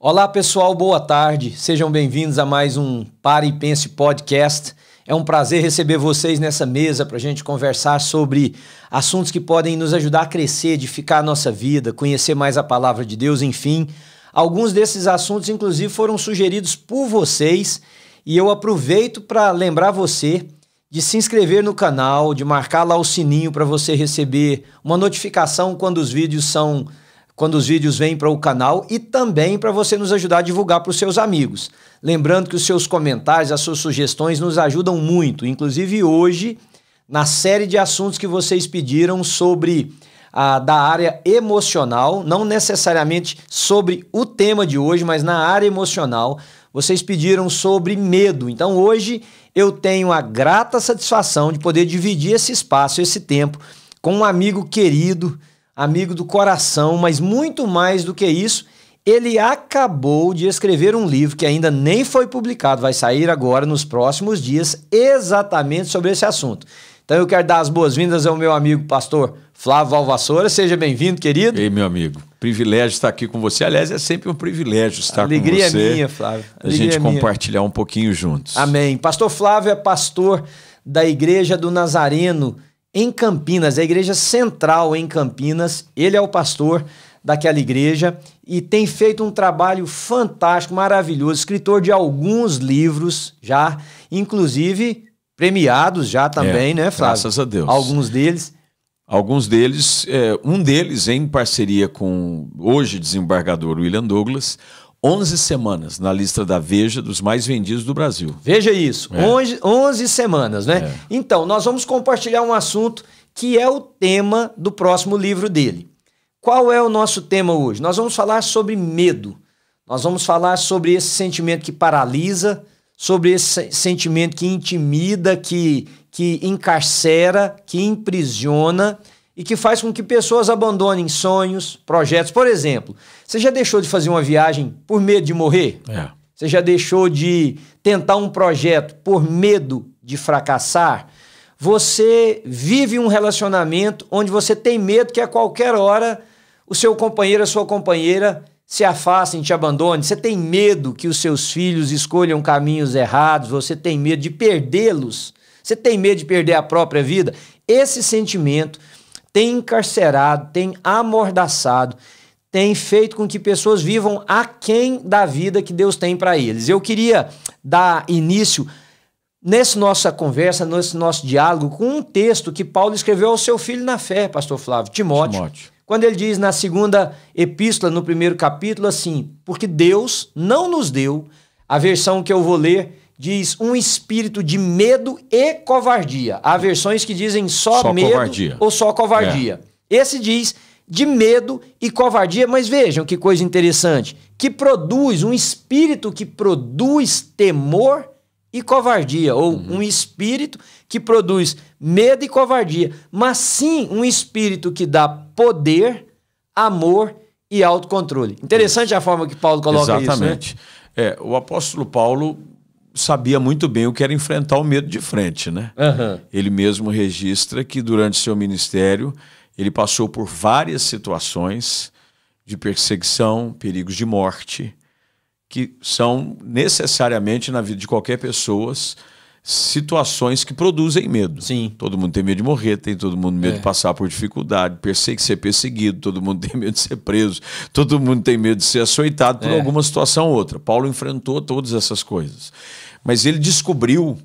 Olá pessoal, boa tarde, sejam bem-vindos a mais um Pare e Pense Podcast. É um prazer receber vocês nessa mesa para a gente conversar sobre assuntos que podem nos ajudar a crescer, edificar a nossa vida, conhecer mais a palavra de Deus, enfim. Alguns desses assuntos, inclusive, foram sugeridos por vocês e eu aproveito para lembrar você de se inscrever no canal, de marcar lá o sininho para você receber uma notificação quando os vídeos vêm para o canal e também para você nos ajudar a divulgar para os seus amigos. Lembrando que os seus comentários, as suas sugestões nos ajudam muito. Inclusive hoje, na série de assuntos que vocês pediram sobre da área emocional, não necessariamente sobre o tema de hoje, mas na área emocional, vocês pediram sobre medo. Então hoje eu tenho a grata satisfação de poder dividir esse espaço, esse tempo, com um amigo querido, amigo do coração, mas muito mais do que isso, ele acabou de escrever um livro que ainda nem foi publicado, vai sair agora nos próximos dias, exatamente sobre esse assunto. Então eu quero dar as boas-vindas ao meu amigo pastor Flávio Valvassoura. Seja bem-vindo, querido. Ei, meu amigo, privilégio estar aqui com você. Aliás, é sempre um privilégio estar com você. Alegria é minha, Flávio. A gente compartilhar um pouquinho juntos. Amém. Pastor Flávio é pastor da Igreja do Nazareno em Campinas, a igreja central em Campinas. Ele é o pastor daquela igreja e tem feito um trabalho fantástico, maravilhoso, escritor de alguns livros já, inclusive premiados já também, né, Flávio? Graças a Deus. Alguns deles, um deles em parceria com hoje desembargador William Douglas, 11 semanas na lista da Veja dos mais vendidos do Brasil. Veja isso, 11 semanas, né? Então, nós vamos compartilhar um assunto que é o tema do próximo livro dele. Qual é o nosso tema hoje? Nós vamos falar sobre medo. Nós vamos falar sobre esse sentimento que paralisa, sobre esse sentimento que intimida, que encarcera, que imprisiona e que faz com que pessoas abandonem sonhos, projetos. Por exemplo, você já deixou de fazer uma viagem por medo de morrer? Você já deixou de tentar um projeto por medo de fracassar? Você vive um relacionamento onde você tem medo que a qualquer hora o seu companheiro, a sua companheira se afastem, te abandonem. Você tem medo que os seus filhos escolham caminhos errados, você tem medo de perdê-los, você tem medo de perder a própria vida. Esse sentimento tem encarcerado, tem amordaçado, tem feito com que pessoas vivam aquém da vida que Deus tem para eles. Eu queria dar início nessa nossa conversa, nesse nosso diálogo, com um texto que Paulo escreveu ao seu filho na fé, pastor Flávio, Timóteo. Quando ele diz na segunda epístola, no primeiro capítulo, assim: porque Deus não nos deu, a versão que eu vou ler diz, um espírito de medo e covardia. Há versões que dizem só medo covardia. Ou só covardia. Esse diz de medo e covardia, mas vejam que coisa interessante, que produz, um espírito que produz temor e covardia, ou um espírito que produz medo e covardia, mas sim um espírito que dá poder, amor e autocontrole. Interessante a forma que Paulo coloca isso, né? O apóstolo Paulo sabia muito bem o que era enfrentar o medo de frente, né? Ele mesmo registra que durante seu ministério ele passou por várias situações de perseguição, perigos de morte, que são necessariamente na vida de qualquer pessoa situações que produzem medo. Sim. Todo mundo tem medo de morrer, tem todo mundo medo de passar por dificuldade, ser perseguido, todo mundo tem medo de ser preso, todo mundo tem medo de ser açoitado por alguma situação ou outra. Paulo enfrentou todas essas coisas. Mas ele descobriu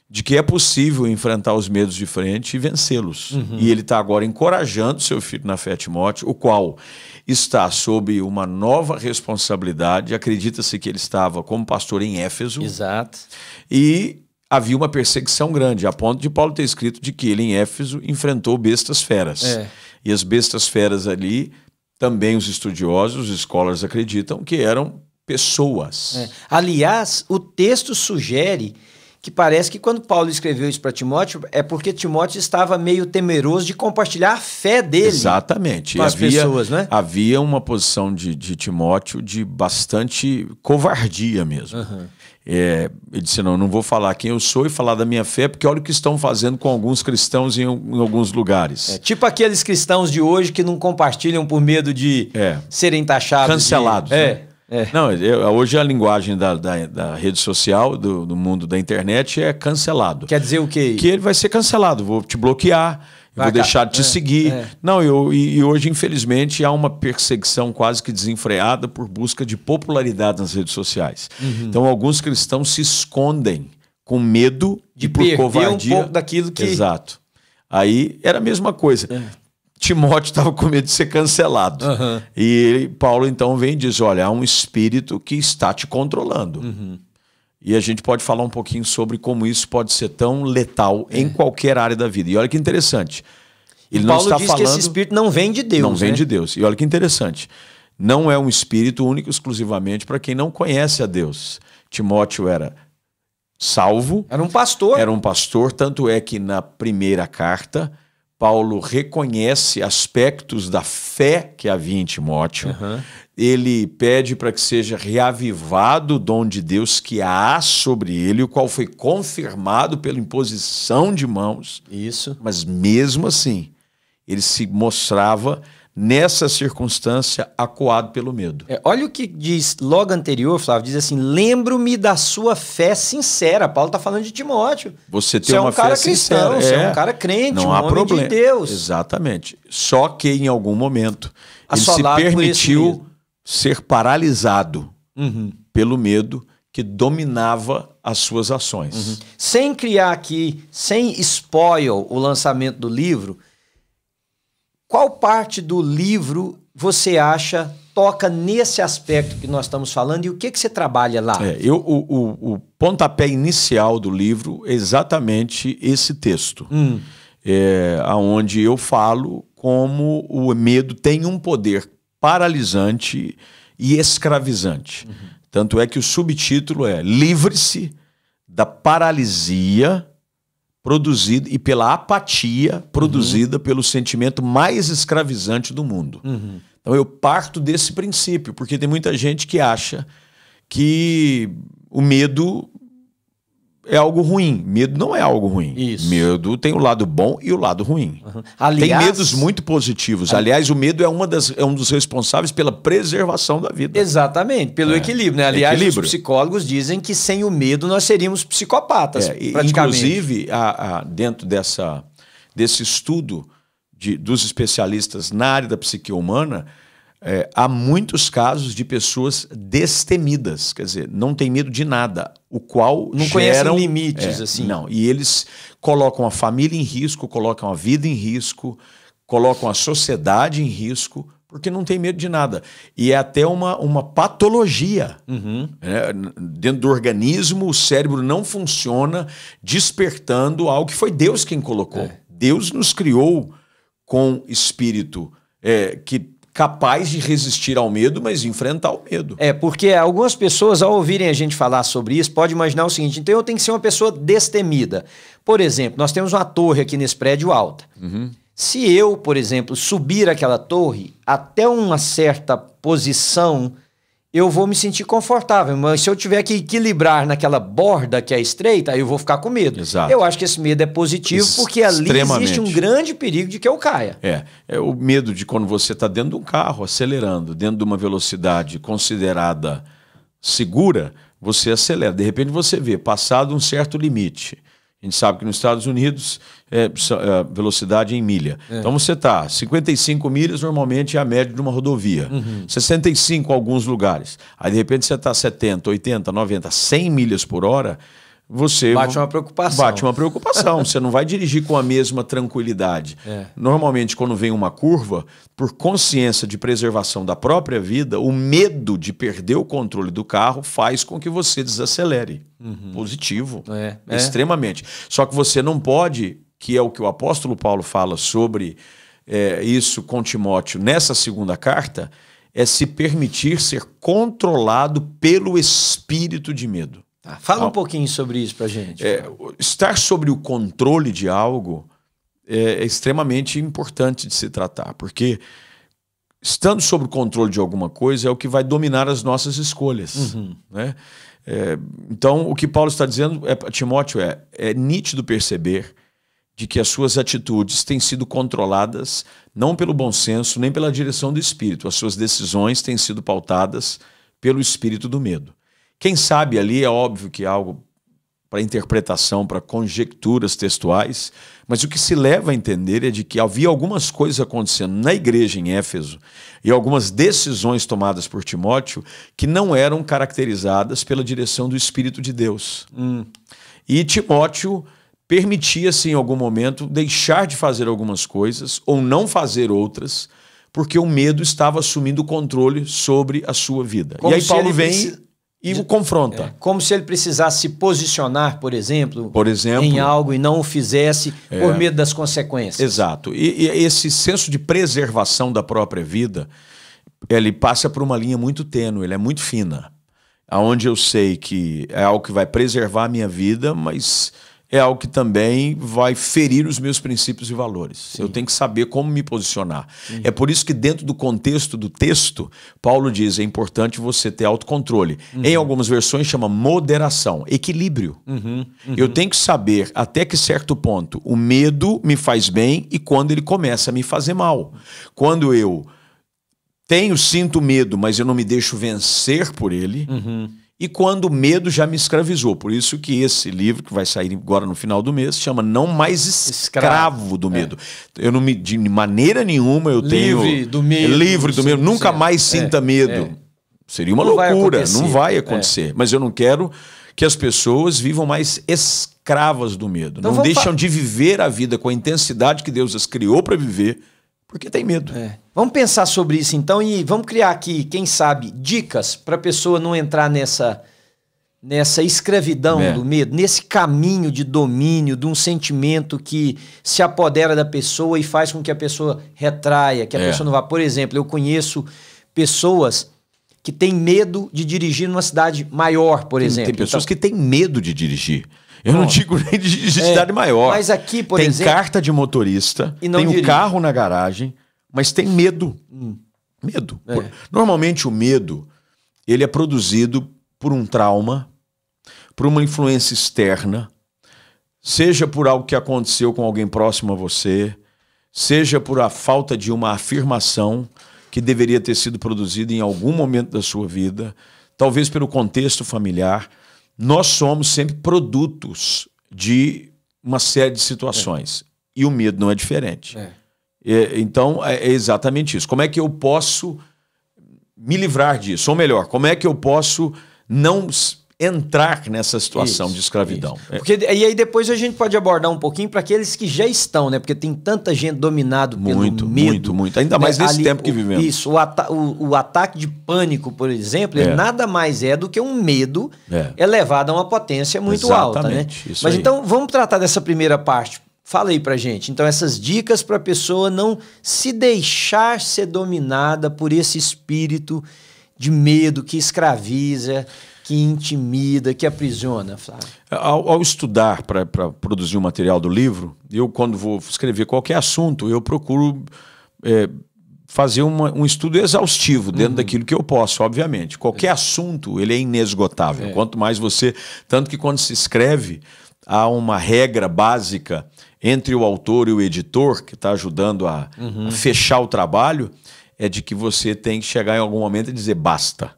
de que é possível enfrentar os medos de frente e vencê-los. E ele está agora encorajando seu filho na fé, Timóteo, o qual está sob uma nova responsabilidade. Acredita-se que ele estava como pastor em Éfeso. Exato. E havia uma perseguição grande, a ponto de Paulo ter escrito de que ele em Éfeso enfrentou bestas feras. E as bestas feras ali, também os estudiosos, os scholars acreditam que eram pessoas. Aliás, o texto sugere que parece que quando Paulo escreveu isso para Timóteo, é porque Timóteo estava meio temeroso de compartilhar a fé dele. Exatamente. Com as pessoas, né? Havia uma posição de Timóteo de bastante covardia mesmo. Ele disse, não vou falar quem eu sou e falar da minha fé, porque olha o que estão fazendo com alguns cristãos em alguns lugares. Tipo aqueles cristãos de hoje que não compartilham por medo de serem taxados. Cancelados. Não, hoje a linguagem da rede social, do mundo da internet é cancelado. Quer dizer o quê? Que ele vai ser cancelado, vou te bloquear, vou deixar de te seguir. Não, e hoje, infelizmente, há uma perseguição quase que desenfreada por busca de popularidade nas redes sociais. Então, alguns cristãos se escondem com medo de por perder covardia. um pouco daquilo que... Exato. Aí era a mesma coisa. Timóteo estava com medo de ser cancelado. E Paulo então vem e diz, olha, há um espírito que está te controlando. E a gente pode falar um pouquinho sobre como isso pode ser tão letal em qualquer área da vida. E olha que interessante. Ele Paulo não está diz falando... que esse espírito não vem de Deus. Não vem de Deus. E olha que interessante. Não é um espírito único exclusivamente para quem não conhece a Deus. Timóteo era salvo. Era um pastor. Era um pastor, tanto é que na primeira carta... Paulo reconhece aspectos da fé que havia em Timóteo. Ele pede para que seja reavivado o dom de Deus que há sobre ele, o qual foi confirmado pela imposição de mãos. Isso. Mas mesmo assim, ele se mostrava, nessa circunstância, acuado pelo medo. Olha o que diz logo anterior, Flávio, diz assim, lembro-me da sua fé sincera. Paulo está falando de Timóteo. Você tem uma fé sincera. Você é um cara crente, não um há homem problema. de Deus. Exatamente. Só que em algum momento ele se Assolado permitiu ser paralisado pelo medo que dominava as suas ações. Sem criar aqui, sem spoil o lançamento do livro, qual parte do livro você acha toca nesse aspecto que nós estamos falando e o que você trabalha lá? O pontapé inicial do livro é exatamente esse texto, onde eu falo como o medo tem um poder paralisante e escravizante. Tanto é que o subtítulo é Livre-se da paralisia produzida e pela apatia produzida pelo sentimento mais escravizante do mundo. Então eu parto desse princípio, porque tem muita gente que acha que o medo é algo ruim. Medo não é algo ruim. Isso. Medo tem o lado bom e o lado ruim. Aliás, tem medos muito positivos. Aliás, o medo é um dos responsáveis pela preservação da vida. Exatamente, pelo equilíbrio, né? Aliás, os psicólogos dizem que sem o medo nós seríamos psicopatas, praticamente. Inclusive, dentro desse estudo dos especialistas na área da psique humana, há muitos casos de pessoas destemidas, quer dizer, não tem medo de nada, o qual não conhecem limites, assim. Não, e eles colocam a família em risco, colocam a vida em risco, colocam a sociedade em risco, porque não tem medo de nada. E é até uma patologia. Dentro do organismo, o cérebro não funciona despertando algo que foi Deus quem colocou. Deus nos criou com espírito capaz de resistir ao medo, mas enfrentar o medo. Porque algumas pessoas, ao ouvirem a gente falar sobre isso, podem imaginar o seguinte, então eu tenho que ser uma pessoa destemida. Por exemplo, nós temos uma torre aqui nesse prédio alta. Se eu, por exemplo, subir aquela torre até uma certa posição, eu vou me sentir confortável, mas se eu tiver que equilibrar naquela borda que é estreita, aí eu vou ficar com medo. Exato. Eu acho que esse medo é positivo, porque ali existe um grande perigo de que eu caia. É o medo de quando você está dentro de um carro, acelerando, dentro de uma velocidade considerada segura, você acelera. De repente você vê, passado um certo limite. A gente sabe que nos Estados Unidos velocidade em milha. Então você está 55 milhas, normalmente é a média de uma rodovia. 65 em alguns lugares. Aí de repente você está 70, 80, 90, 100 milhas por hora, você... Bate uma preocupação. Bate uma preocupação. Você não vai dirigir com a mesma tranquilidade. Normalmente, quando vem uma curva, por consciência de preservação da própria vida, o medo de perder o controle do carro faz com que você desacelere. Positivo. Extremamente. Só que você não pode, que é o que o apóstolo Paulo fala sobre isso com Timóteo nessa segunda carta, é se permitir ser controlado pelo espírito de medo. Fala um pouquinho sobre isso pra gente. Estar sobre o controle de algo é extremamente importante de se tratar, porque estando sob o controle de alguma coisa é o que vai dominar as nossas escolhas. Né? Então, o que Paulo está dizendo a Timóteo é nítido perceber de que as suas atitudes têm sido controladas não pelo bom senso, nem pela direção do Espírito. As suas decisões têm sido pautadas pelo espírito do medo. Quem sabe ali é óbvio que é algo para interpretação, para conjecturas textuais, mas o que se leva a entender é de que havia algumas coisas acontecendo na igreja em Éfeso e algumas decisões tomadas por Timóteo que não eram caracterizadas pela direção do Espírito de Deus. E Timóteo permitia-se em algum momento deixar de fazer algumas coisas ou não fazer outras, porque o medo estava assumindo o controle sobre a sua vida. Como e aí Paulo vem e o confronta. Como se ele precisasse se posicionar, por exemplo, em algo e não o fizesse por medo das consequências. Exato. E esse senso de preservação da própria vida, ele passa por uma linha muito tênue, ele é muito fina, aonde eu sei que é algo que vai preservar a minha vida, mas é algo que também vai ferir os meus princípios e valores. Sim. Eu tenho que saber como me posicionar. Sim. É por isso que dentro do contexto do texto, Paulo diz, é importante você ter autocontrole. Em algumas versões chama moderação, equilíbrio. Eu tenho que saber até que certo ponto o medo me faz bem e quando ele começa a me fazer mal. Quando eu sinto medo, mas eu não me deixo vencer por ele. E quando o medo já me escravizou. Por isso que esse livro, que vai sair agora no final do mês, chama Não Mais Escravo do Medo. Eu não me, de maneira nenhuma eu tenho... Livre do medo. Livre do medo. Nunca mais sinta medo. Seria uma loucura. Não vai acontecer. Mas eu não quero que as pessoas vivam mais escravas do medo. Então, não deixam de viver a vida com a intensidade que Deus as criou para viver, porque tem medo. Vamos pensar sobre isso então e vamos criar aqui, quem sabe, dicas para a pessoa não entrar nessa escravidão do medo, nesse caminho de domínio, de um sentimento que se apodera da pessoa e faz com que a pessoa retraia, que a pessoa não vá. Por exemplo, eu conheço pessoas que têm medo de dirigir numa cidade maior, por exemplo. Tem pessoas que têm medo de dirigir. Eu não digo nem de cidade maior. Mas aqui, por exemplo... Tem carta de motorista, tem um carro na garagem, mas tem medo. Medo. Normalmente o medo, ele é produzido por um trauma, por uma influência externa, seja por algo que aconteceu com alguém próximo a você, seja por a falta de uma afirmação que deveria ter sido produzida em algum momento da sua vida, talvez pelo contexto familiar. Nós somos sempre produtos de uma série de situações. E o medo não é diferente. Então, é exatamente isso. Como é que eu posso me livrar disso? Ou melhor, como é que eu posso não entrar nessa situação de escravidão? Porque, e aí depois a gente pode abordar um pouquinho para aqueles que já estão, né? Porque tem tanta gente dominado pelo medo. Muito. Ainda mais nesse tempo que vivemos. Isso. O ataque de pânico, por exemplo, ele nada mais é do que um medo elevado a uma potência muito alta, né? Mas então, vamos tratar dessa primeira parte. Fala aí pra gente. Então, essas dicas para a pessoa não se deixar ser dominada por esse espírito de medo que escraviza, que intimida, que aprisiona, Flávio. Ao estudar para produzir o material do livro, eu, quando vou escrever qualquer assunto, eu procuro fazer um estudo exaustivo dentro daquilo que eu posso, obviamente. Qualquer assunto, ele é inesgotável. Quanto mais você... Tanto que quando se escreve, há uma regra básica entre o autor e o editor, que está ajudando a fechar o trabalho, é de que você tem que chegar em algum momento e dizer basta.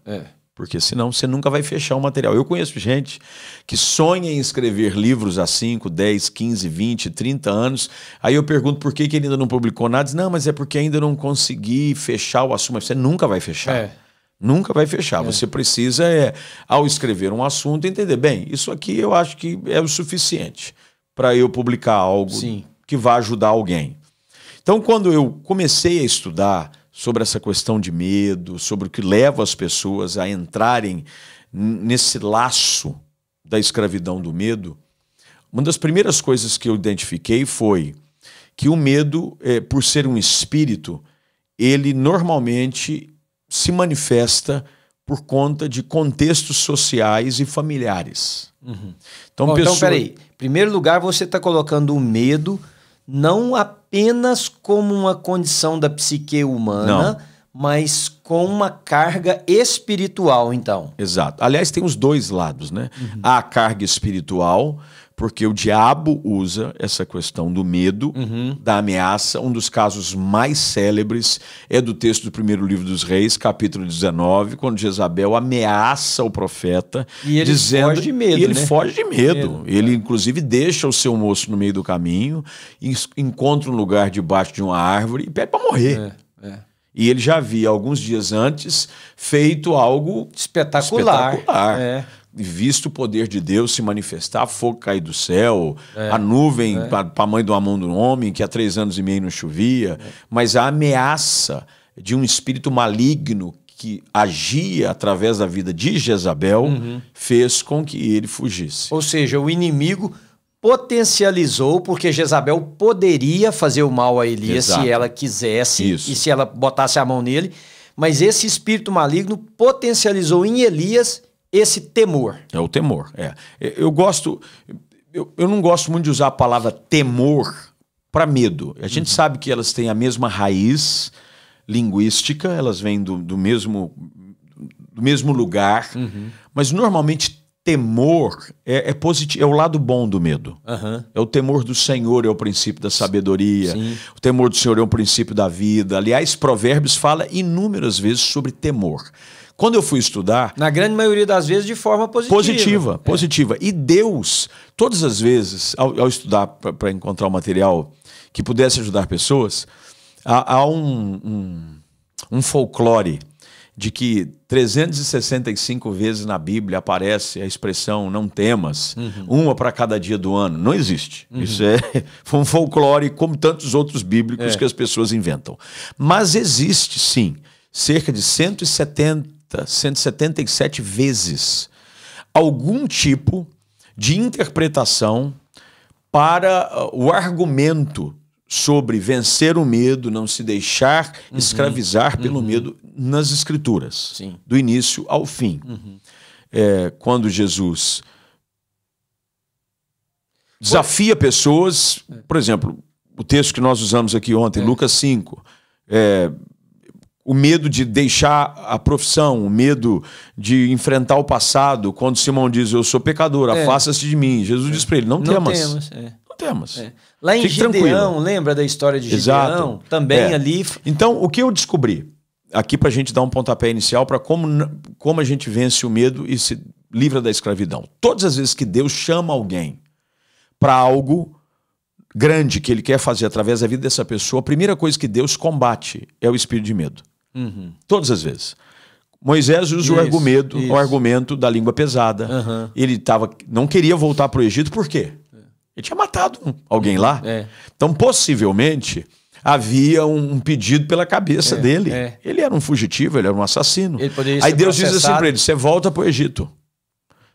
Porque senão você nunca vai fechar o material. Eu conheço gente que sonha em escrever livros há 5, 10, 15, 20, 30 anos. Aí eu pergunto por que ele ainda não publicou nada. Diz, não, mas é porque ainda não consegui fechar o assunto. Mas você nunca vai fechar. Nunca vai fechar. Você precisa, ao escrever um assunto, entender, bem, isso aqui eu acho que é o suficiente para eu publicar algo que vá ajudar alguém. Então, quando eu comecei a estudar sobre essa questão de medo, sobre o que leva as pessoas a entrarem nesse laço da escravidão do medo, uma das primeiras coisas que eu identifiquei foi que o medo, por ser um espírito, ele normalmente se manifesta por conta de contextos sociais e familiares. Então, peraí. Em primeiro lugar, você está colocando o medo não apenas como uma condição da psique humana, mas com uma carga espiritual, então. Exato. Aliás, tem os dois lados, né? Há a carga espiritual, porque o diabo usa essa questão do medo, da ameaça. Um dos casos mais célebres é do texto do primeiro livro dos Reis, capítulo 19, quando Jezabel ameaça o profeta, e ele dizendo, foge de medo, e ele né? foge de medo. Ele, inclusive, deixa o seu moço no meio do caminho, encontra um lugar debaixo de uma árvore e pede para morrer. E ele já havia, alguns dias antes, feito algo espetacular. Visto o poder de Deus se manifestar, fogo cair do céu, a nuvem tamanho de uma mão do homem, que há 3 anos e meio não chovia, mas a ameaça de um espírito maligno que agia através da vida de Jezabel fez com que ele fugisse. Ou seja, o inimigo potencializou, porque Jezabel poderia fazer o mal a Elias se ela quisesse e se ela botasse a mão nele, mas esse espírito maligno potencializou em Elias esse temor. É o temor. Eu não gosto muito de usar a palavra temor para medo. A gente sabe que elas têm a mesma raiz linguística, elas vêm do mesmo lugar, mas normalmente temor é positivo, é o lado bom do medo. É o temor do Senhor, é o princípio da sabedoria. O temor do Senhor é o princípio da vida. Aliás, Provérbios fala inúmeras vezes sobre temor. Quando eu fui estudar... Na grande maioria das vezes de forma positiva. Positiva. E Deus, todas as vezes, ao estudar para encontrar um material que pudesse ajudar pessoas, há um folclore de que 365 vezes na Bíblia aparece a expressão não temas, uma para cada dia do ano. Não existe. Isso foi um folclore como tantos outros bíblicos que as pessoas inventam. Mas existe, sim, cerca de 177 vezes algum tipo de interpretação para o argumento sobre vencer o medo, não se deixar escravizar pelo medo nas Escrituras, do início ao fim. Quando Jesus desafia pessoas, por exemplo, o texto que nós usamos aqui ontem, Lucas 5, o medo de deixar a profissão, o medo de enfrentar o passado, quando Simão diz, eu sou pecador, afasta-se de mim. Jesus diz para ele, não temas. Não temas. Lá em Gideão, lembra da história de Gideão? Também ali... Então, o que eu descobri, aqui para a gente dar um pontapé inicial para como a gente vence o medo e se livra da escravidão. Todas as vezes que Deus chama alguém para algo grande que ele quer fazer através da vida dessa pessoa, a primeira coisa que Deus combate é o espírito de medo. Todas as vezes. Moisés usa o argumento da língua pesada. Ele não queria voltar para o Egito, por quê? Ele tinha matado alguém lá. Então, possivelmente, havia um pedido pela cabeça dele. Ele era um fugitivo, ele era um assassino. Aí Deus diz assim para ele, você volta para o Egito,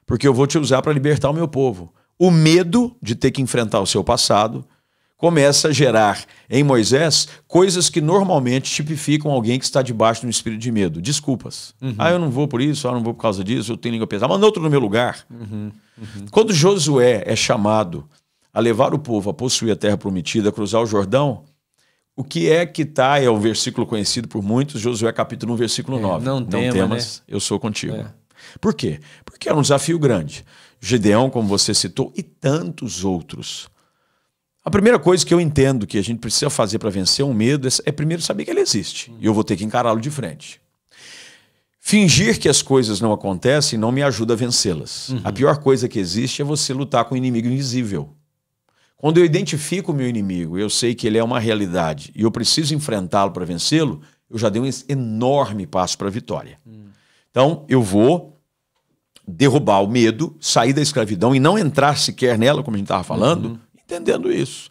porque eu vou te usar para libertar o meu povo. O medo de ter que enfrentar o seu passado começa a gerar em Moisés coisas que normalmente tipificam alguém que está debaixo de um espírito de medo. Desculpas. Eu não vou por isso, eu não vou por causa disso, eu tenho língua pesada. Manda outro no meu lugar. Quando Josué é chamado a levar o povo a possuir a terra prometida, a cruzar o Jordão, o que é que está, é um versículo conhecido por muitos, Josué capítulo 1, versículo 9. Não temas, né? Eu sou contigo. Por quê? Porque era um desafio grande. Gideão, como você citou, e tantos outros. A primeira coisa que eu entendo que a gente precisa fazer para vencer um medo é primeiro saber que ele existe. E eu vou ter que encará-lo de frente. Fingir que as coisas não acontecem não me ajuda a vencê-las. A pior coisa que existe é você lutar com um inimigo invisível. Quando eu identifico o meu inimigo, eu sei que ele é uma realidade e eu preciso enfrentá-lo para vencê-lo, eu já dei um enorme passo para a vitória. Então, eu vou derrubar o medo, sair da escravidão e não entrar sequer nela, como a gente estava falando, entendendo isso.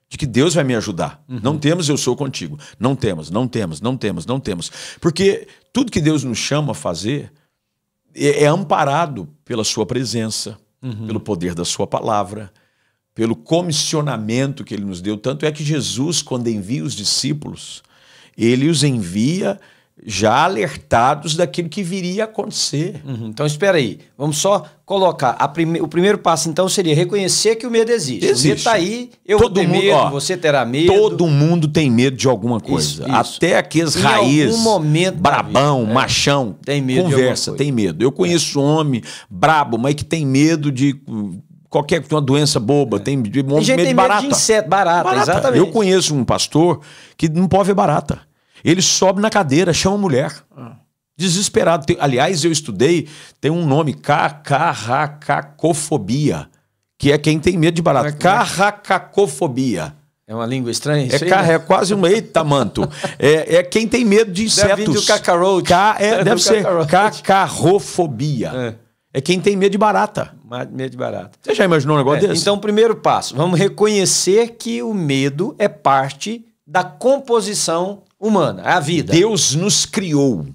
De que Deus vai me ajudar. Não temos, eu sou contigo. Não temos, não temos, não temos, não temos. Porque tudo que Deus nos chama a fazer é amparado pela sua presença, pelo poder da sua palavra, pelo comissionamento que ele nos deu. Tanto é que Jesus, quando envia os discípulos, ele os envia já alertados daquilo que viria a acontecer. Então, espera aí. Vamos só colocar. O primeiro passo, então, seria reconhecer que o medo existe. O medo está aí, eu vou ter medo, você terá medo. Todo mundo tem medo de alguma coisa. Isso. Até aqueles raízes, brabão, machão, tem medo conversa, tem medo. Eu conheço um homem brabo, mas que tem medo de qualquer uma doença boba, tem medo de barata. De inseto, barata, exatamente. Eu conheço um pastor que não pode ver barata. Ele sobe na cadeira, chama a mulher. Desesperado. Aliás, eu estudei, tem um nome, carracacofobia, que é quem tem medo de barata. Carracacofobia. É uma língua estranha? É quase um eita manto. É quem tem medo de insetos. Deve vir do cacarote. Deve ser cacarrofobia. É quem tem medo de barata. Medo de barata. Você já imaginou um negócio desse? Então, primeiro passo, vamos reconhecer que o medo é parte da composição humana, é a vida. Deus nos criou.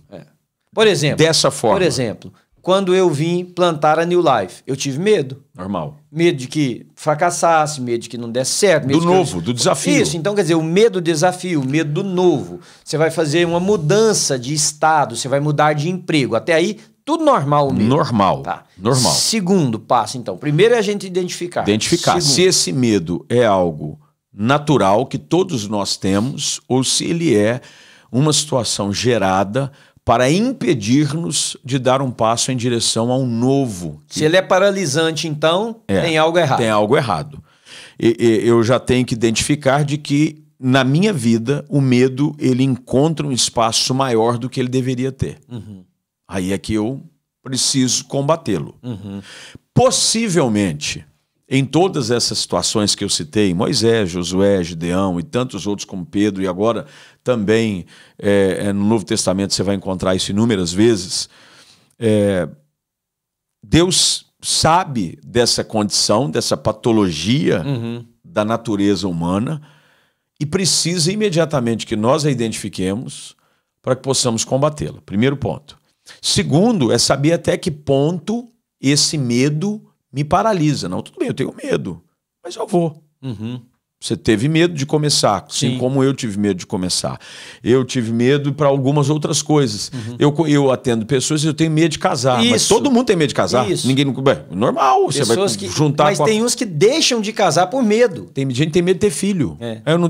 Por exemplo, dessa forma. Por exemplo, quando eu vim plantar a New Life, eu tive medo. Normal. Medo de que fracassasse, medo de que não desse certo. Medo do novo, do desafio. Isso, então quer dizer, o medo do desafio, o medo do novo. Você vai fazer uma mudança de estado, você vai mudar de emprego. Até aí, tudo normal mesmo. Normal. Tá. Normal. Segundo passo, então. Primeiro é a gente identificar. Se esse medo é algo natural que todos nós temos ou se ele é uma situação gerada para impedir-nos de dar um passo em direção ao novo. Se ele é paralisante, então, tem algo errado. Tem algo errado. Eu já tenho que identificar de que, na minha vida, o medo ele encontra um espaço maior do que ele deveria ter. Aí é que eu preciso combatê-lo. Possivelmente, em todas essas situações que eu citei, Moisés, Josué, Gideão e tantos outros como Pedro, e agora também no Novo Testamento você vai encontrar isso inúmeras vezes, Deus sabe dessa condição, dessa patologia da natureza humana e precisa imediatamente que nós a identifiquemos para que possamos combatê-la. Primeiro ponto. Segundo, é saber até que ponto esse medo me paralisa. Não, tudo bem, eu tenho medo, mas eu vou. Você teve medo de começar, assim como eu tive medo de começar. Eu tive medo para algumas outras coisas. Eu atendo pessoas e eu tenho medo de casar. Mas todo mundo tem medo de casar. Ninguém, normal, você vai juntar mas tem uns que deixam de casar por medo. Tem gente que tem medo de ter filho.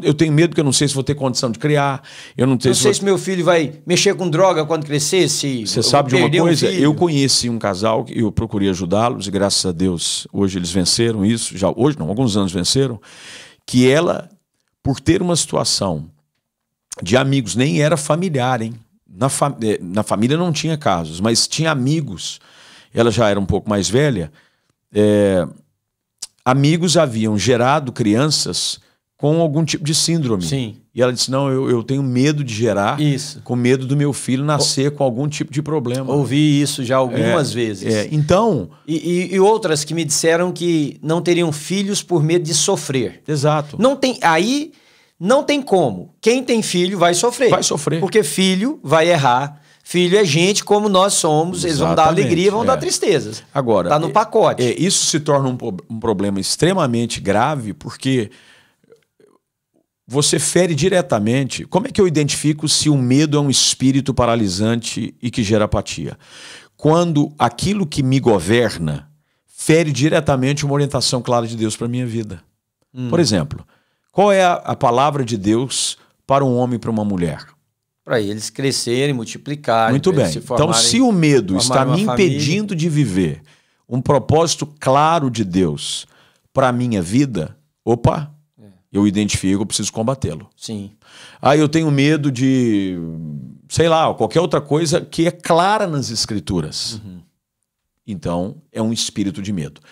Eu tenho medo que eu não sei se vou ter condição de criar. Eu não sei se meu filho vai mexer com droga quando crescer. Você sabe de uma coisa? Eu conheci um casal, eu procurei ajudá-los e graças a Deus hoje eles venceram isso. Hoje não, alguns anos venceram. Que ela, por ter uma situação de amigos, nem era familiar, hein? Na família não tinha casos, mas tinha amigos. Ela já era um pouco mais velha. Amigos haviam gerado crianças com algum tipo de síndrome. Sim. E ela disse, não, eu tenho medo de gerar, com medo do meu filho nascer com algum tipo de problema. Ouvi isso já algumas vezes. Então... E outras que me disseram que não teriam filhos por medo de sofrer. Exato. Aí não tem como. Quem tem filho vai sofrer. Vai sofrer. Porque filho vai errar. Filho é gente como nós somos. Eles vão dar alegria, vão dar tristezas. Agora, tá no pacote. Isso se torna um problema extremamente grave porque... Você fere diretamente. Como é que eu identifico se o medo é um espírito paralisante e que gera apatia? Quando aquilo que me governa fere diretamente uma orientação clara de Deus para a minha vida. Por exemplo, qual é a palavra de Deus para um homem e para uma mulher? Para eles crescerem, multiplicarem. Muito bem. Então, se o medo está me impedindo de viver um propósito claro de Deus para a minha vida, eu identifico, eu preciso combatê-lo. Sim. Aí eu tenho medo de, sei lá, qualquer outra coisa que é clara nas Escrituras. Então, é um espírito de medo.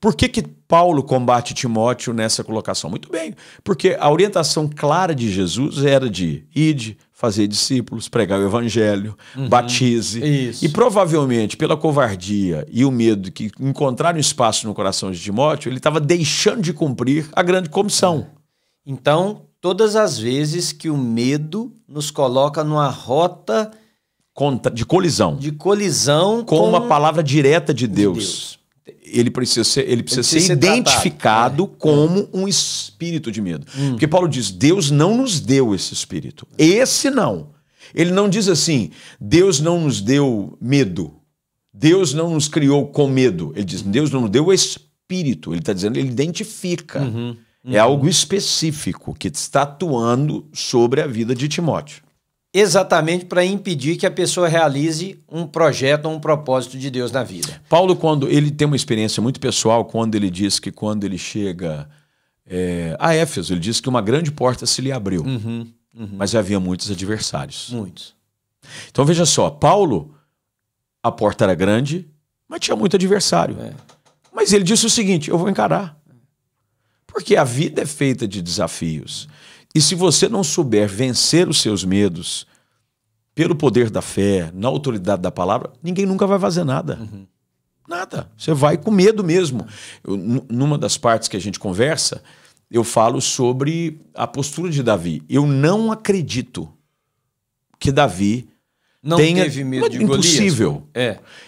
Por que Paulo combate Timóteo nessa colocação? Muito bem, porque a orientação clara de Jesus era de ide, fazer discípulos, pregar o evangelho, batize. Isso. E provavelmente, pela covardia e o medo que encontraram espaço no coração de Timóteo, ele estava deixando de cumprir a grande comissão. Então, todas as vezes que o medo nos coloca numa rota de colisão. Com uma palavra direta de Deus. Ele precisa ser identificado como um espírito de medo. Porque Paulo diz, Deus não nos deu esse espírito. Esse não. Ele não diz assim, Deus não nos deu medo. Deus não nos criou com medo. Ele diz, Deus não nos deu o espírito. Ele está dizendo, ele identifica. É algo específico que está atuando sobre a vida de Timóteo. Exatamente para impedir que a pessoa realize um projeto ou um propósito de Deus na vida. Paulo, quando ele tem uma experiência muito pessoal, quando ele diz que quando ele chega a Éfeso, ele diz que uma grande porta se lhe abriu, mas havia muitos adversários. Muitos. Então veja só, Paulo, a porta era grande, mas tinha muito adversário. Mas ele disse o seguinte, eu vou encarar. Porque a vida é feita de desafios. E se você não souber vencer os seus medos pelo poder da fé, na autoridade da palavra, ninguém nunca vai fazer nada. Nada. Você vai com medo mesmo. Numa das partes que a gente conversa, eu falo sobre a postura de Davi. Eu não acredito que Davi não teve medo de Golias. Impossível.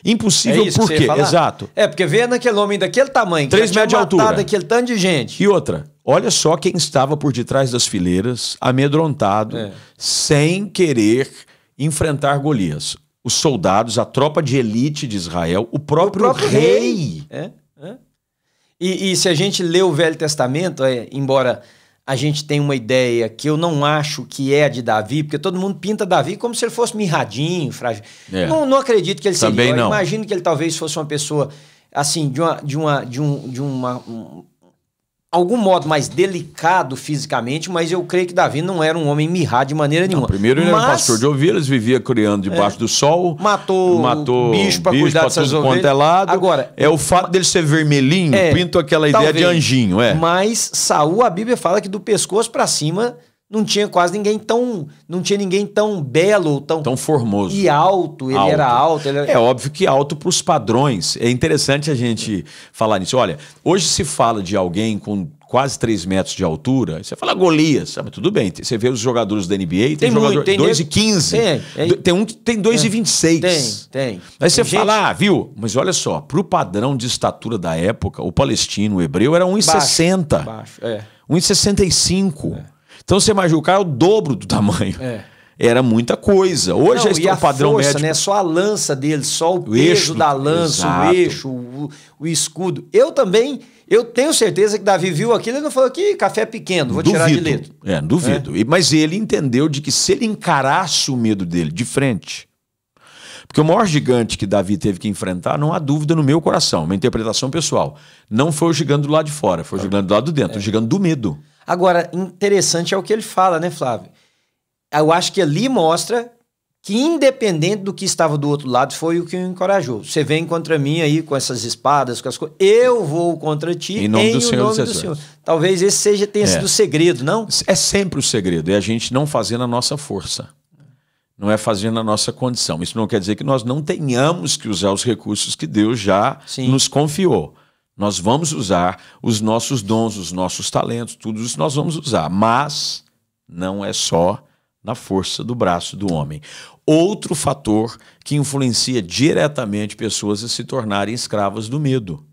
Impossível isso por quê? Exato. Porque vendo aquele homem daquele tamanho, 3 metros de altura, aquele tanto de gente. E outra, olha só quem estava por detrás das fileiras, amedrontado, sem querer enfrentar Golias. Os soldados, a tropa de elite de Israel, o próprio rei. E se a gente lê o Velho Testamento, embora a gente tenha uma ideia que eu não acho que é a de Davi, porque todo mundo pinta Davi como se ele fosse mirradinho, frágil. Não acredito que ele seria. Também não. Imagino que ele talvez fosse uma pessoa assim, algum modo mais delicado fisicamente, mas eu creio que Davi não era um homem mirrado de maneira nenhuma. Primeiro ele era um pastor de ovelhas, vivia criando debaixo do sol, matou bicho para cuidar dessas ovelhas. Quanto é lado. Agora, o fato dele ser vermelhinho, pinto aquela ideia de anjinho. Mas Saul, a Bíblia fala que do pescoço para cima não tinha quase ninguém não tinha ninguém tão belo, tão formoso. E alto, ele era alto. É óbvio que alto para os padrões. É interessante a gente falar nisso. Olha, hoje se fala de alguém com quase 3 metros de altura, você fala Golias, sabe? Tudo bem. Você vê os jogadores da NBA, tem jogador 2,15. Tem um que tem 2,26. Tem. Aí você fala, viu? Mas olha só, para o padrão de estatura da época, o palestino, o hebreu, era 1,60. 1,65. Então você imagina, o cara é o dobro do tamanho. Era muita coisa. Hoje o padrão força, médico... né? Só a lança dele, só o peso da lança, o eixo, o escudo. Eu tenho certeza que Davi viu aquilo e não falou que café pequeno, vou tirar de letra. Duvido. Mas ele entendeu de que se ele encarasse o medo dele de frente... Porque o maior gigante que Davi teve que enfrentar, não há dúvida no meu coração, uma interpretação pessoal, não foi o gigante do lado de fora, foi o gigante do lado de dentro, o gigante do medo. Agora, interessante é o que ele fala, né, Flávio? Eu acho que ali mostra que, independente do que estava do outro lado, foi o que o encorajou. Você vem contra mim aí com essas espadas, com as coisas, eu vou contra ti em nome do Senhor. Talvez esse tenha sido o segredo, não? É sempre o segredo, é a gente não fazer na nossa força. Não é fazer na nossa condição. Isso não quer dizer que nós não tenhamos que usar os recursos que Deus já nos confiou. Nós vamos usar os nossos dons, os nossos talentos, tudo isso nós vamos usar. Mas não é só na força do braço do homem. Outro fator que influencia diretamente pessoas a se tornarem escravas do medo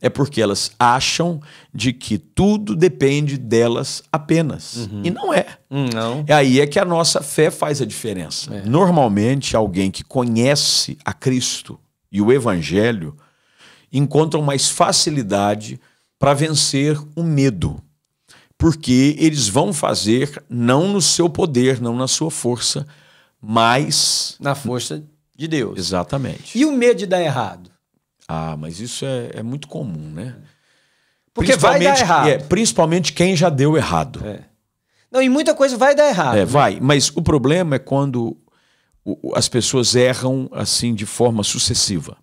é porque elas acham de que tudo depende delas apenas. E não é. Não. Aí é que a nossa fé faz a diferença. Normalmente, alguém que conhece a Cristo e o Evangelho encontram mais facilidade para vencer o medo. Porque eles vão fazer não no seu poder, não na sua força, mas... na força de Deus. Exatamente. E o medo de dar errado? Mas isso é muito comum, né? Porque vai dar errado. Principalmente quem já deu errado. Não, e muita coisa vai dar errado. Vai. Mas o problema é quando as pessoas erram assim de forma sucessiva.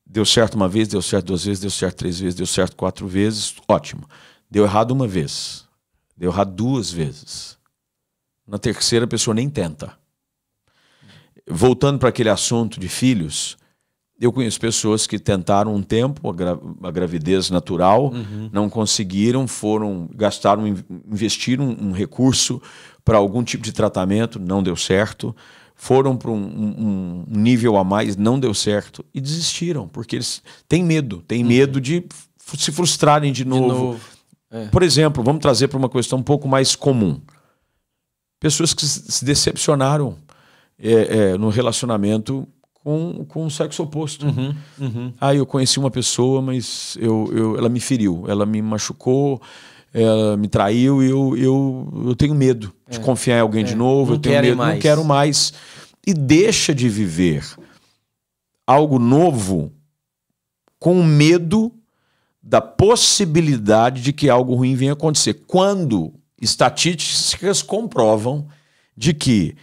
Deu certo uma vez, deu certo 2 vezes, deu certo 3 vezes, deu certo 4 vezes. Ótimo. Deu errado uma vez. Deu errado 2 vezes. Na terceira, a pessoa nem tenta. Voltando para aquele assunto de filhos... Eu conheço pessoas que tentaram um tempo a gravidez natural, não conseguiram, investiram um recurso para algum tipo de tratamento, não deu certo, foram para um nível a mais, não deu certo e desistiram, porque eles têm medo de se frustrarem de novo. Por exemplo, vamos trazer para uma questão um pouco mais comum. Pessoas que se decepcionaram. no relacionamento com o sexo oposto. Aí eu conheci uma pessoa, mas ela me feriu, ela me machucou, ela me traiu e eu tenho medo de confiar em alguém de novo, eu tenho medo, não quero mais. E deixa de viver algo novo com medo da possibilidade de que algo ruim venha acontecer. Quando estatísticas comprovam de que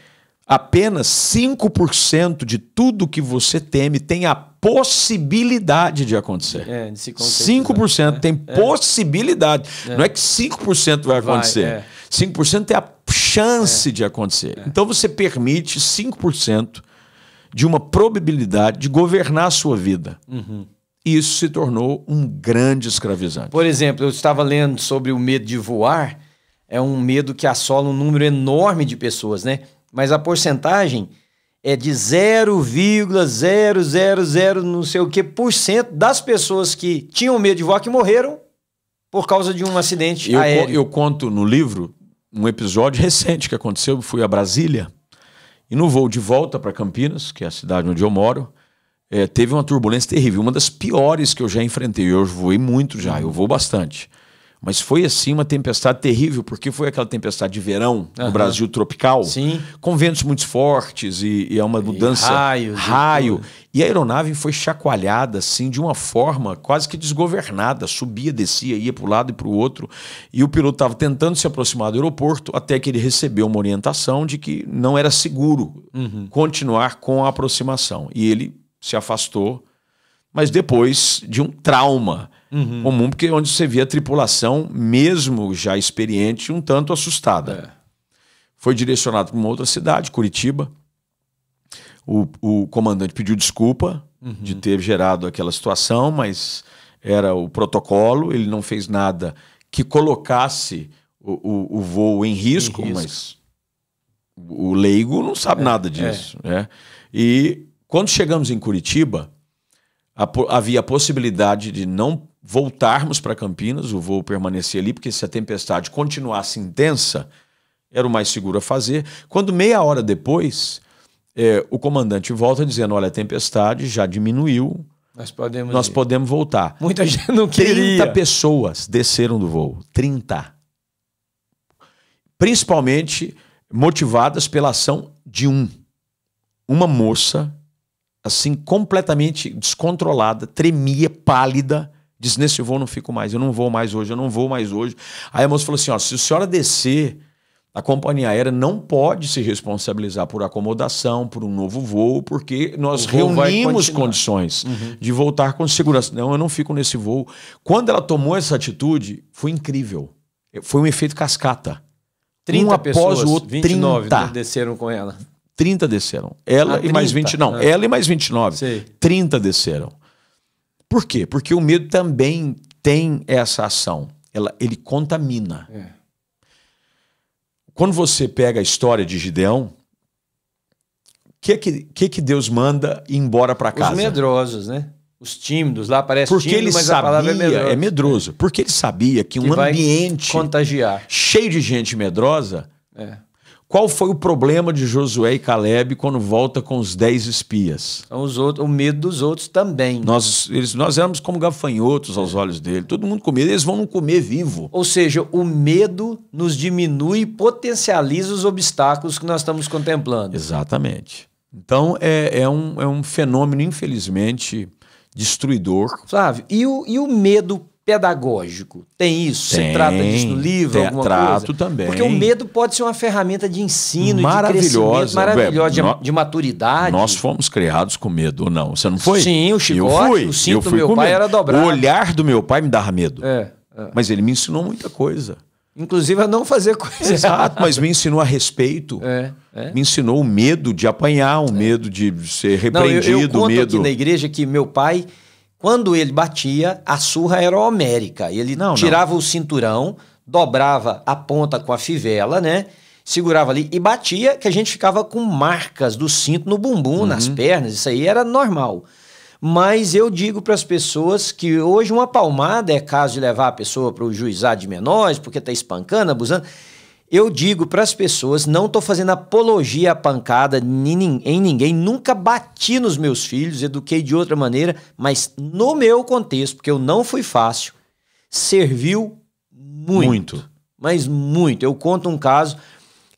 apenas 5% de tudo que você teme tem a possibilidade de acontecer. 5% tem possibilidade. Não é que 5% vai acontecer. 5% é a chance de acontecer. Então você permite 5% de uma probabilidade de governar a sua vida. Isso se tornou um grande escravizante. Por exemplo, eu estava lendo sobre o medo de voar. É um medo que assola um número enorme de pessoas, né? Mas a porcentagem é de 0,000 não sei o que por cento das pessoas que tinham medo de voar que morreram por causa de um acidente aéreo. Eu conto no livro um episódio recente que aconteceu. Eu fui a Brasília e no voo de volta para Campinas, que é a cidade onde eu moro, teve uma turbulência terrível, uma das piores que eu já enfrentei. Eu voei muito já, eu voo bastante. Mas foi assim uma tempestade terrível, porque foi aquela tempestade de verão no Brasil tropical, com ventos muito fortes e é uma mudança, raio. E a aeronave foi chacoalhada assim de uma forma quase que desgovernada, subia, descia, ia para um lado e para o outro, e o piloto estava tentando se aproximar do aeroporto até que ele recebeu uma orientação de que não era seguro continuar com a aproximação. E ele se afastou, mas depois de um trauma comum, porque onde você via a tripulação, mesmo já experiente, um tanto assustada. Foi direcionado para uma outra cidade, Curitiba. O comandante pediu desculpa de ter gerado aquela situação, mas era o protocolo, ele não fez nada que colocasse o voo em risco, mas o leigo não sabe nada disso. Né? E quando chegamos em Curitiba, havia a possibilidade de não voltarmos para Campinas, o voo permanecia ali, porque se a tempestade continuasse intensa, era o mais seguro a fazer. Quando meia hora depois, o comandante volta dizendo, olha, a tempestade já diminuiu, nós podemos voltar. Muita gente não queria. 30 pessoas desceram do voo, 30. Principalmente motivadas pela ação de uma moça, assim, completamente descontrolada, tremia, pálida, disse, nesse voo não fico mais, eu não vou mais hoje, eu não vou mais hoje. Aí a moça falou assim, ó, se a senhora descer, a companhia aérea não pode se responsabilizar por acomodação, por um novo voo, porque nós reunimos condições de voltar com segurança. Não, eu não fico nesse voo. Quando ela tomou essa atitude, foi incrível. Foi um efeito cascata. 30 pessoas, após o outro, 29 desceram com ela. 30 desceram. Ela e mais 20, não, ela e mais 29. Sei. 30 desceram. Por quê? Porque o medo também tem essa ação. Ele contamina. Quando você pega a história de Gideão, o que Deus manda ir embora para casa? Os medrosos, né? Os tímidos, lá parece porque tímido, mas a palavra é medroso. Porque ele sabia que um ambiente contagiar, cheio de gente medrosa... Qual foi o problema de Josué e Caleb quando volta com os 10 espias? O medo dos outros também. Nós éramos como gafanhotos aos olhos dele. Todo mundo com medo, eles vão não comer vivo. Ou seja, o medo nos diminui e potencializa os obstáculos que nós estamos contemplando. Exatamente. Então é um fenômeno, infelizmente, destruidor. Flávio, e o medo pedagógico? Tem isso? Você trata disso no livro? Trato também. Porque o medo pode ser uma ferramenta de ensino, maravilhosa, de crescimento, de maturidade. Nós fomos criados com medo, ou não? Você não foi? Sim, o chicote, o cinto do meu pai era dobrado. O olhar do meu pai me dava medo. Mas ele me ensinou muita coisa. Inclusive a não fazer coisa. Exato, mas me ensinou a respeito. Me ensinou o medo de apanhar, o medo de ser repreendido. Eu conto aqui na igreja que meu pai... Quando ele batia, a surra era homérica. Ele tirava o cinturão, dobrava a ponta com a fivela, né? Segurava ali e batia, que a gente ficava com marcas do cinto no bumbum, nas pernas. Isso aí era normal. Mas eu digo para as pessoas que hoje uma palmada é caso de levar a pessoa para o juizado de menores, porque está espancando, abusando. eu digo para as pessoas, não estou fazendo apologia à pancada em ninguém, nunca bati nos meus filhos, eduquei de outra maneira, mas no meu contexto, porque eu não fui fácil, serviu muito. Mas muito. Eu conto um caso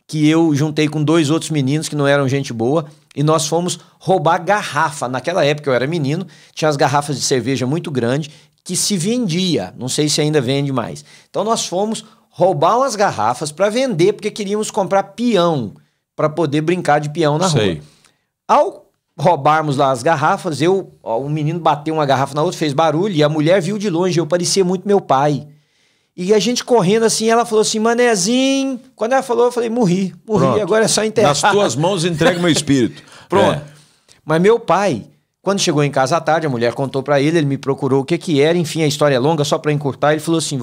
que eu juntei com 2 outros meninos que não eram gente boa e nós fomos roubar garrafa. Naquela época eu era menino, tinha as garrafas de cerveja muito grandes que se vendia, não sei se ainda vende mais. Então nós fomos roubar umas garrafas para vender, porque queríamos comprar peão, para poder brincar de peão na rua. Ao roubarmos lá as garrafas, um menino bateu uma garrafa na outra, fez barulho, e a mulher viu de longe, eu parecia muito meu pai. E a gente correndo assim, ela falou assim, manezinho. Quando ela falou, eu falei, morri, Pronto. Agora é só enterrar. Nas tuas mãos entrega meu espírito. Pronto. Mas meu pai, quando chegou em casa à tarde, a mulher contou para ele me procurou o que era, enfim, a história é longa, só para encurtar, ele falou assim,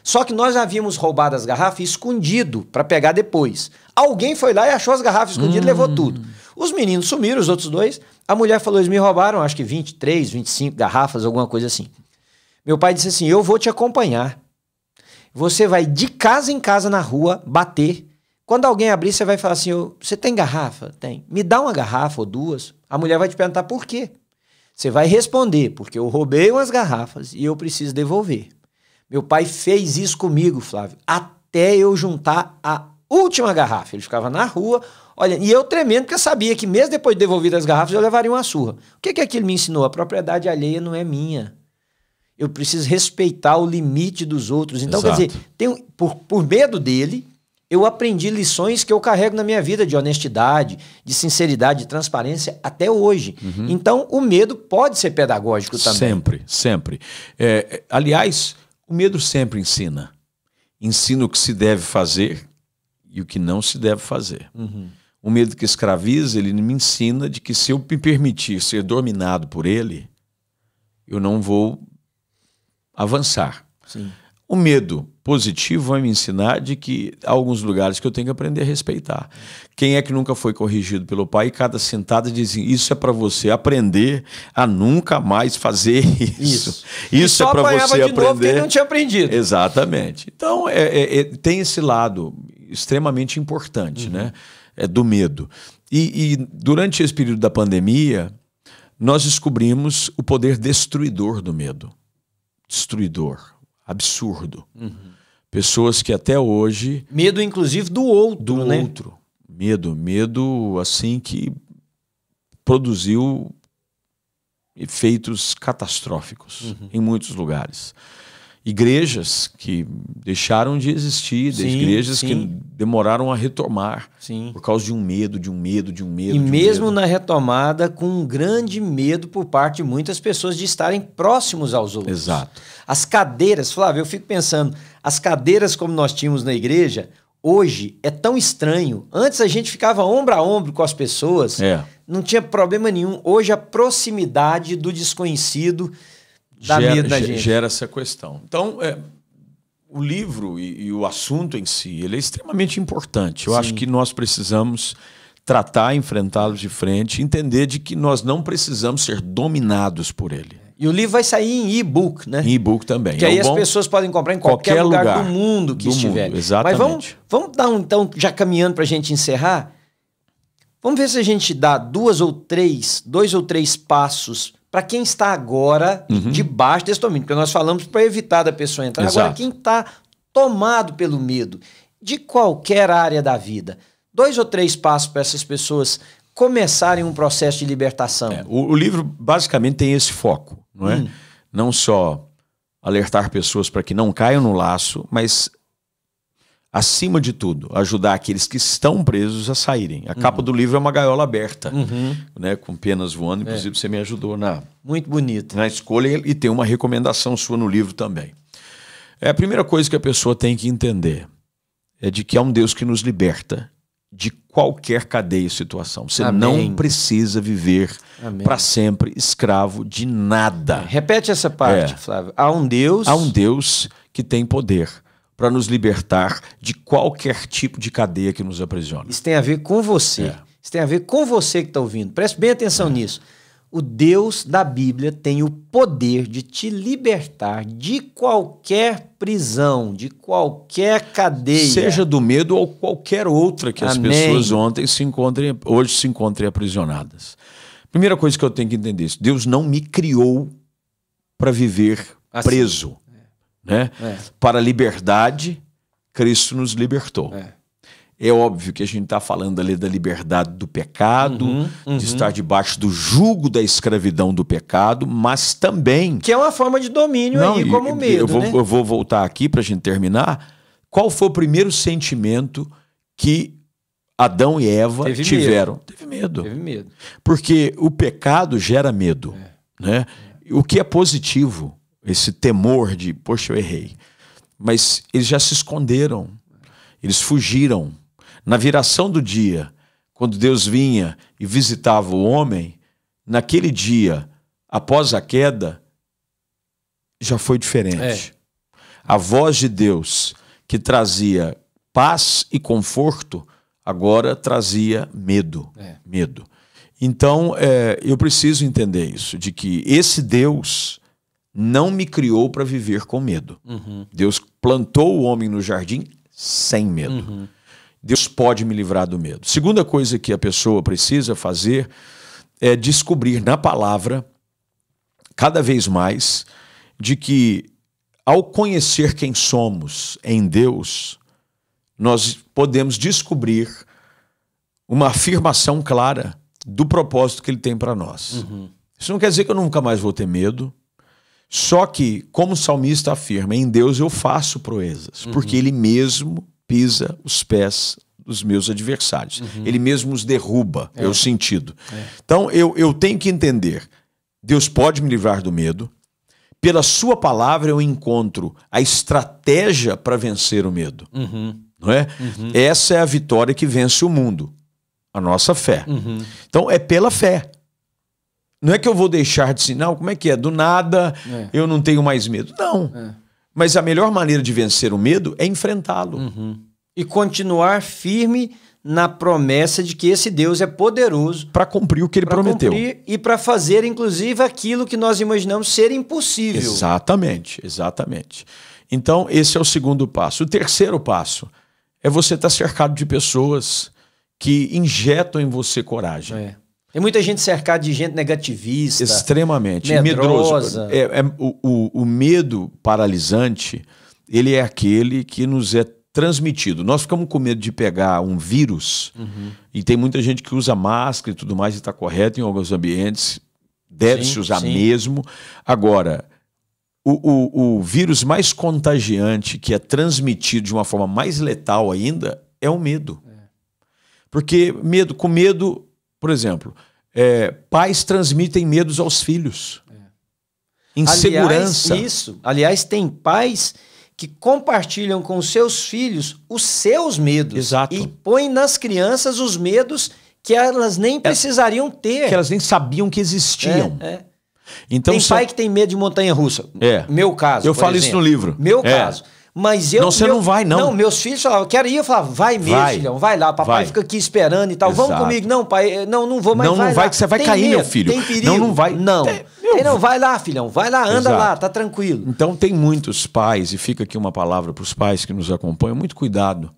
Só que nós havíamos roubado as garrafas e escondido para pegar depois. Alguém foi lá e achou as garrafas escondidas e levou tudo. Os meninos sumiram, os outros 2. A mulher falou, eles me roubaram, acho que 23, 25 garrafas, alguma coisa assim. Meu pai disse assim, eu vou te acompanhar. Você vai de casa em casa na rua bater. Quando alguém abrir, você vai falar assim, você tem garrafa? Tem. Me dá uma garrafa ou 2. A mulher vai te perguntar por quê. Você vai responder, porque eu roubei umas garrafas e eu preciso devolver. Meu pai fez isso comigo, Flávio, até eu juntar a última garrafa. Ele ficava na rua, olha, e eu tremendo, porque eu sabia que mesmo depois de devolver as garrafas, eu levaria uma surra. O que aquilo me ensinou? A propriedade alheia não é minha. Eu preciso respeitar o limite dos outros. Então, quer dizer, por medo dele, eu aprendi lições que eu carrego na minha vida de honestidade, de sinceridade, de transparência até hoje. Então, o medo pode ser pedagógico também. Sempre, sempre. Aliás, o medo sempre ensina. Ensina o que se deve fazer e o que não se deve fazer. O medo que escraviza, ele me ensina de que se eu me permitir ser dominado por ele, eu não vou avançar. Sim. O medo positivo vai me ensinar de que há alguns lugares que eu tenho que aprender a respeitar. Quem é que nunca foi corrigido pelo pai e cada sentada diz assim, isso é para você aprender a nunca mais fazer isso. Isso é para você aprender. Novo quem não tinha aprendido. Exatamente. Então, tem esse lado extremamente importante, né? Do medo. E durante esse período da pandemia, nós descobrimos o poder destruidor do medo. Destruidor. Absurdo. Pessoas que até hoje... Medo, inclusive, do outro, do né? outro. Medo, assim, que produziu efeitos catastróficos em muitos lugares. Igrejas que deixaram de existir, igrejas que demoraram a retomar por causa de um medo. E mesmo na retomada, com um grande medo por parte de muitas pessoas de estarem próximos aos outros. Exato. As cadeiras, Flávio, eu fico pensando, as cadeiras como nós tínhamos na igreja, hoje é tão estranho. Antes a gente ficava ombro a ombro com as pessoas, não tinha problema nenhum. Hoje a proximidade do desconhecido dá medo da gente. Gera essa questão. Então, o livro e o assunto em si, ele é extremamente importante. Eu acho que nós precisamos tratar, enfrentá-los de frente, entender de que nós não precisamos ser dominados por ele. E o livro vai sair em e-book, né? Em e-book também. Que aí as pessoas podem comprar em qualquer lugar do mundo que estiver. Exatamente. Mas vamos dar então, já caminhando para a gente encerrar, vamos ver se a gente dá dois ou três passos para quem está agora debaixo desse domínio. Porque nós falamos para evitar da pessoa entrar. Exato. Agora, quem está tomado pelo medo de qualquer área da vida, 2 ou 3 passos para essas pessoas começarem um processo de libertação. O livro basicamente tem esse foco, não é? Não só alertar pessoas para que não caiam no laço, mas, acima de tudo, ajudar aqueles que estão presos a saírem. A capa do livro é uma gaiola aberta, né, com penas voando. Inclusive, você me ajudou muito bonito na escolha, e tem uma recomendação sua no livro também. A primeira coisa que a pessoa tem que entender é de que há um Deus que nos liberta de qualquer cadeia e situação. Você não precisa viver para sempre escravo de nada. Repete essa parte, Flávio. Há um Deus que tem poder para nos libertar de qualquer tipo de cadeia que nos aprisiona. Isso tem a ver com você. Isso tem a ver com você que está ouvindo. Preste bem atenção nisso. o Deus da Bíblia tem o poder de te libertar de qualquer prisão, de qualquer cadeia. Seja do medo ou qualquer outra que as Amém. pessoas hoje se encontrem aprisionadas. Primeira coisa que eu tenho que entender isso: Deus não me criou para viver assim, preso. Né? Para a liberdade, Cristo nos libertou. É óbvio que a gente está falando ali da liberdade do pecado, de estar debaixo do jugo da escravidão do pecado, mas também... Que é uma forma de domínio aí, como o medo, eu vou voltar aqui para a gente terminar. Qual foi o primeiro sentimento que Adão e Eva tiveram? Teve medo. Teve medo. Porque o pecado gera medo. Né? O que é positivo, esse temor de, poxa, eu errei. Mas eles já se esconderam, eles fugiram. Na viração do dia, quando Deus vinha e visitava o homem, naquele dia, após a queda, já foi diferente. A voz de Deus, que trazia paz e conforto, agora trazia medo. Medo. Então, eu preciso entender isso, de que esse Deus não me criou para viver com medo. Deus plantou o homem no jardim sem medo. Deus pode me livrar do medo. Segunda coisa que a pessoa precisa fazer é descobrir na palavra, cada vez mais, de que ao conhecer quem somos em Deus, nós podemos descobrir uma afirmação clara do propósito que Ele tem para nós. Isso não quer dizer que eu nunca mais vou ter medo, só que, como o salmista afirma, em Deus eu faço proezas, porque Ele mesmo pisa os pés dos meus adversários. Ele mesmo os derruba, é o sentido. Então, eu tenho que entender, Deus pode me livrar do medo, pela sua palavra eu encontro a estratégia para vencer o medo. Não é? Essa é a vitória que vence o mundo, a nossa fé. Então, é pela fé. Não é que eu vou deixar de sinal, como é que é? Do nada eu não tenho mais medo. Não. Mas a melhor maneira de vencer o medo é enfrentá-lo. E continuar firme na promessa de que esse Deus é poderoso para cumprir o que Ele prometeu. E para fazer, inclusive, aquilo que nós imaginamos ser impossível. Exatamente, exatamente. Então, esse é o segundo passo. O terceiro passo é você estar cercado de pessoas que injetam em você coragem. Tem muita gente cercada de gente negativista. Extremamente. Medrosa. O medo paralisante, ele é aquele que nos é transmitido. Nós ficamos com medo de pegar um vírus, e tem muita gente que usa máscara e tudo mais, e está correto em alguns ambientes, deve-se usar mesmo. Agora, o vírus mais contagiante, que é transmitido de uma forma mais letal ainda, é o medo. Porque com medo, por exemplo, pais transmitem medos aos filhos. Insegurança. Aliás, tem pais que compartilham com os seus filhos os seus medos. Exato. E põem nas crianças os medos que elas nem precisariam ter. Que elas nem sabiam que existiam. Então, tem pai que tem medo de montanha-russa. Meu caso, eu falo isso no livro. Meu caso. Mas eu... Não, você não vai, não. Não, meus filhos falavam, quero ir. Eu falava, vai mesmo, filhão, vai lá. Papai fica aqui esperando e tal. Exato. Vamos comigo. Não, pai, não vou mais. Não vai que você vai cair, meu filho. Tem perigo. Não vai. Não. Não, vai lá, filhão. Vai lá, anda lá, tá tranquilo. Então tem muitos pais, e fica aqui uma palavra para os pais que nos acompanham, muito cuidado.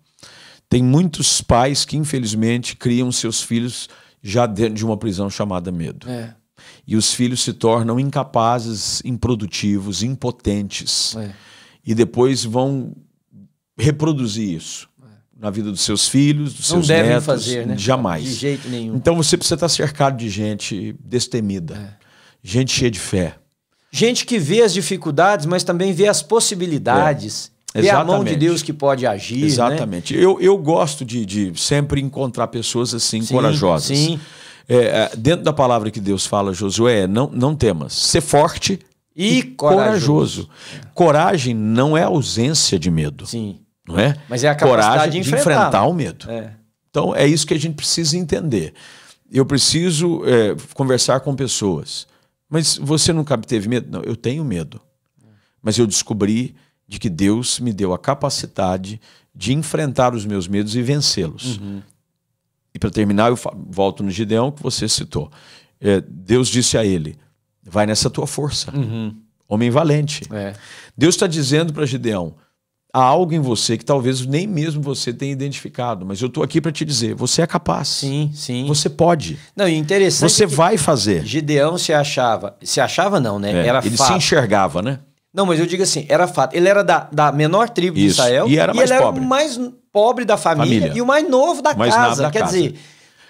Tem muitos pais que, infelizmente, criam seus filhos já dentro de uma prisão chamada medo. E os filhos se tornam incapazes, improdutivos, impotentes. E depois vão reproduzir isso na vida dos seus filhos, dos seus netos. Não devem fazer, né? Jamais. De jeito nenhum. Então você precisa estar cercado de gente destemida, gente cheia de fé. Gente que vê as dificuldades, mas também vê as possibilidades. Vê a mão de Deus que pode agir. Exatamente. Né? Eu gosto de sempre encontrar pessoas assim, corajosas. Sim. Dentro da palavra que Deus fala, Josué, não temas. Ser forte e corajoso. Coragem não é ausência de medo. Sim. Não é? Mas é a capacidade coragem de enfrentar o medo. Então é isso que a gente precisa entender. Eu preciso conversar com pessoas. Mas você nunca teve medo? Não, eu tenho medo. Mas eu descobri de que Deus me deu a capacidade de enfrentar os meus medos e vencê-los. E para terminar, eu volto no Gideão que você citou. Deus disse a ele, vai nessa tua força, homem valente. Deus está dizendo para Gideão, há algo em você que talvez nem mesmo você tenha identificado, mas eu estou aqui para te dizer, você é capaz. Sim, sim. Você pode. Não, e interessante você vai fazer. Gideão se achava não, né? Era ele fato. se enxergava, né? Não, mas eu digo assim, era fato. Ele era da menor tribo de Israel e ele era o mais pobre da família e o mais novo da casa. Quer dizer,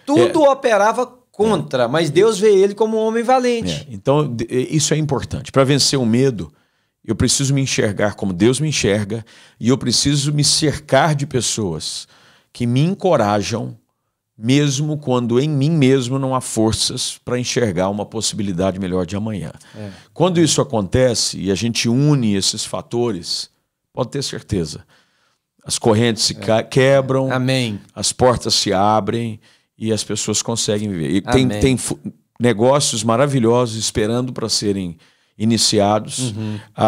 tudo operava contra, mas Deus vê ele como um homem valente. Então, isso é importante. Para vencer o medo, eu preciso me enxergar como Deus me enxerga e eu preciso me cercar de pessoas que me encorajam, mesmo quando em mim mesmo não há forças para enxergar uma possibilidade melhor de amanhã. Quando isso acontece e a gente une esses fatores, pode ter certeza, as correntes se quebram, Amém. As portas se abrem e as pessoas conseguem viver. E tem negócios maravilhosos esperando para serem iniciados,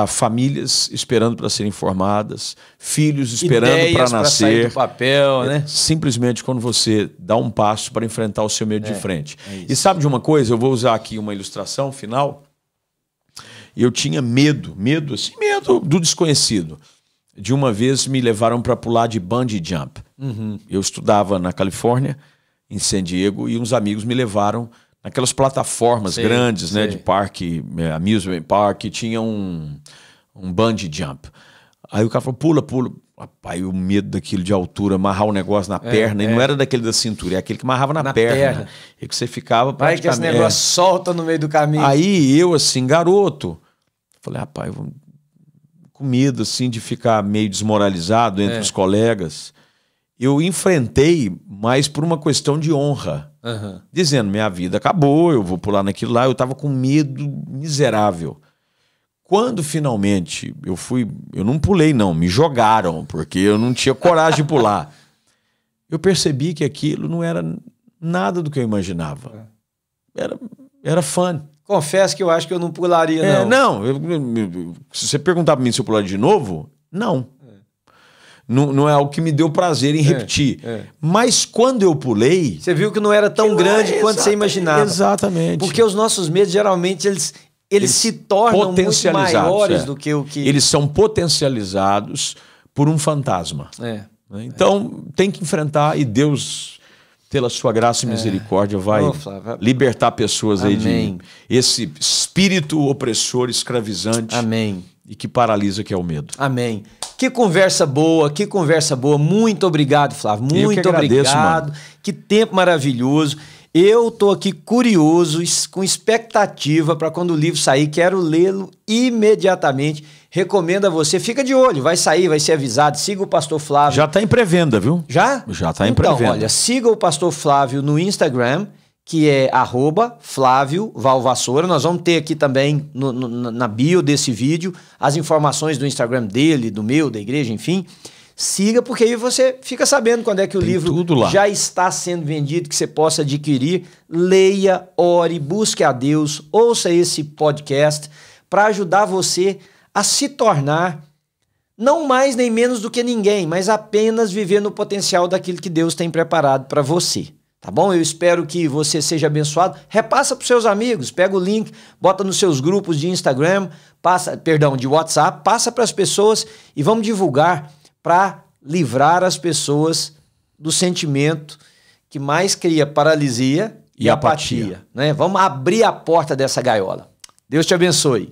famílias esperando para serem formadas, filhos esperando para nascer. Sair do papel, né? Simplesmente quando você dá um passo para enfrentar o seu medo de frente. E sabe de uma coisa? Eu vou usar aqui uma ilustração final. Eu tinha medo do desconhecido. De uma vez me levaram para pular de bungee jump. Eu estudava na Califórnia, em San Diego, e uns amigos me levaram naquelas plataformas grandes, né, de parque, amusement park, tinha um bungee jump. Aí o cara falou, pula. Aí o medo daquilo de altura, amarrar o negócio na perna, e não era daquele da cintura, é aquele que amarrava na perna. E que você ficava praticamente... Vai que esse negócio solta no meio do caminho. Aí eu, assim, garoto, falei, rapaz, com medo, assim, de ficar meio desmoralizado entre os colegas. Eu enfrentei, mas por uma questão de honra. Dizendo, minha vida acabou, eu vou pular naquilo lá. Eu estava com medo miserável. Quando finalmente eu não pulei não, me jogaram, porque eu não tinha coragem de pular. Eu percebi que aquilo não era nada do que eu imaginava. Era fun. Confesso que eu acho que eu não pularia, não. Se você perguntar para mim se eu pularia de novo, não. Não é algo que me deu prazer em repetir. Mas quando eu pulei... Você viu que não era tão grande quanto você imaginava. Exatamente. Porque os nossos medos, geralmente, eles se tornam muito maiores do que o que... Eles são potencializados por um fantasma. Então, tem que enfrentar e Deus, pela sua graça e misericórdia, vai libertar pessoas aí de esse espírito opressor, escravizante. Amém. E que paralisa, que é o medo. Amém. Que conversa boa, que conversa boa. Muito obrigado, Flávio. Muito obrigado. Mano. Que tempo maravilhoso. Eu tô aqui curioso, com expectativa para quando o livro sair. Quero lê-lo imediatamente. Recomendo a você. Fica de olho, vai sair, vai ser avisado. Siga o Pastor Flávio. Já está em pré-venda, viu? Já? Já está em pré-venda. Então, olha, siga o Pastor Flávio no Instagram, que é @FlávioValvassoura. Nós vamos ter aqui também na bio desse vídeo as informações do Instagram dele, do meu, da igreja, enfim. Siga, porque aí você fica sabendo quando é que o livro já está sendo vendido, que você possa adquirir. Leia, ore, busque a Deus, ouça esse podcast para ajudar você a se tornar não mais nem menos do que ninguém, mas apenas viver no potencial daquilo que Deus tem preparado para você. Tá bom? Eu espero que você seja abençoado. Repassa para os seus amigos, pega o link, bota nos seus grupos de Instagram, de WhatsApp, passa para as pessoas e vamos divulgar para livrar as pessoas do sentimento que mais cria paralisia e apatia. Né? Vamos abrir a porta dessa gaiola. Deus te abençoe.